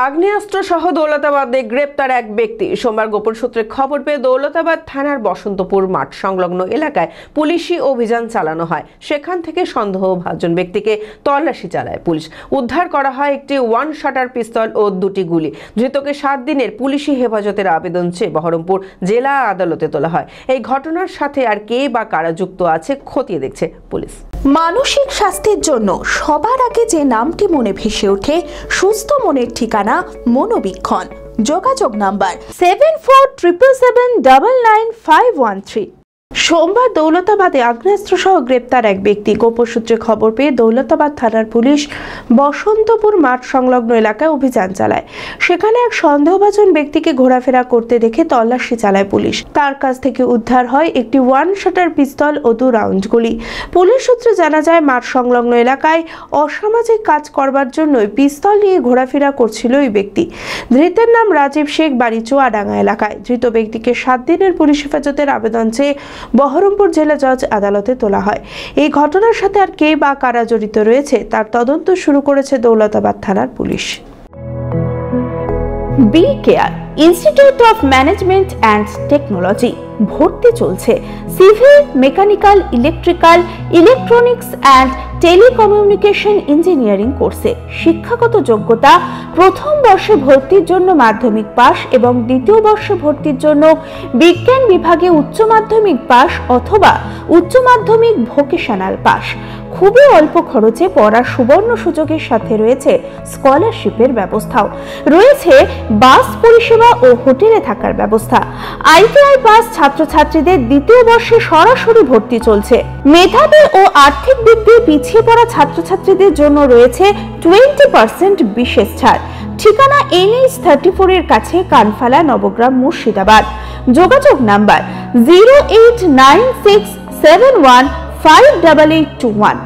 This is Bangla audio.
আগ্নেয়াস্ত্র সহ দৌলতাবাদে গ্রেপ্তার এক ব্যক্তি। সোমবার গোপন সূত্রে খবর পেয়ে দৌলতাবাদ থানার বসন্তপুর মাঠ সংলগ্ন এলাকায় পুলিশি অভিযান চালানো হয়। সেখান থেকে সন্দেহভাজন ব্যক্তিকে তল্লাশি চালায় পুলিশ। উদ্ধার করা হয় একটি ওয়ান শটার পিস্তল ও দুটি গুলি। ধৃতকে 7 দিনের পুলিশি হেফাজতের আবেদন চেয়ে বহরমপুর জেলা আদালতে তোলা হয়। এই ঘটনার সাথে আর কে বা কারা যুক্ত আছে খতিয়ে দেখছে পুলিশ। মানসিক স্বাস্থ্যের জন্য সবার আগে যে নামটি মনে ভেসে ওঠে, সুস্থ মনের ঠিকানা মনোবীক্ষণ। যোগাযোগ নাম্বার 7477799513। সোমবার দৌলতাবাদে আগ্নেয়াস্ত্র সহ গ্রেপ্তার এক ব্যক্তি। গোপন সূত্রে খবর পেয়ে দৌলতাবাদ থানার পুলিশ বসন্তপুর মাঠ সংলগ্ন এলাকায় অভিযান চালায়। সেখানে এক সন্দেহভাজন ব্যক্তিকে ঘোরাফেরা করতে দেখে তল্লাশি চালায় পুলিশ। তার কাছ থেকে উদ্ধার হয় একটি ওয়ান শটার পিস্তল ও 2 রাউন্ড গুলি। পুলিশ সূত্রে জানা যায়, মাঠ সংলগ্ন এলাকায় অসামাজিক কাজ করবার জন্যই পিস্তল নিয়ে ঘোরাফেরা করছিল ওই ব্যক্তি। ধৃতের নাম রাজীব শেখ, বাড়ি চুয়াডাঙ্গা এলাকায়। ধৃত ব্যক্তিকে 7 দিনের পুলিশ হেফাজতের আবেদন চেয়ে বহরমপুর জেলা জজ আদালতে তোলা হয়। এই ঘটনার সাথে আর কে বা কারা জড়িত রয়েছে তার তদন্ত শুরু করেছে দৌলতাবাদ থানার পুলিশ। B care institute of management and technology ভর্তি চলছে civil, mechanical, electrical, electronics and telecommunication engineering কোর্সে। শিক্ষাগত যোগ্যতা: প্রথম বর্ষে ভর্তির জন্য মাধ্যমিক পাস এবং দ্বিতীয় বর্ষে ভর্তির জন্য বিজ্ঞান বিভাগে উচ্চ মাধ্যমিক পাস অথবা উচ্চ মাধ্যমিক ভোকেশনাল পাস। খুবই অল্প খরচে পড়ার সুবর্ণ সুযোগের সাথে রয়েছে স্কলারশিপের ব্যবস্থাও। রয়েছে বাস পরিষেবা ও হোটেলে থাকার ব্যবস্থা। আইটিআই পাস ছাত্রছাত্রীদের দ্বিতীয় বর্ষে সরাসরি ভর্তি চলছে। মেধাবী ও আর্থিক দিক দিয়ে পিছিয়ে পড়া ছাত্রছাত্রীদের জন্য রয়েছে 20% বিশেষ ছাড়। ঠিকানা NH 34 এর কাছে, কানফালা, নবগ্রাম, মুর্শিদাবাদ। যোগাযোগ নাম্বার 08967158821।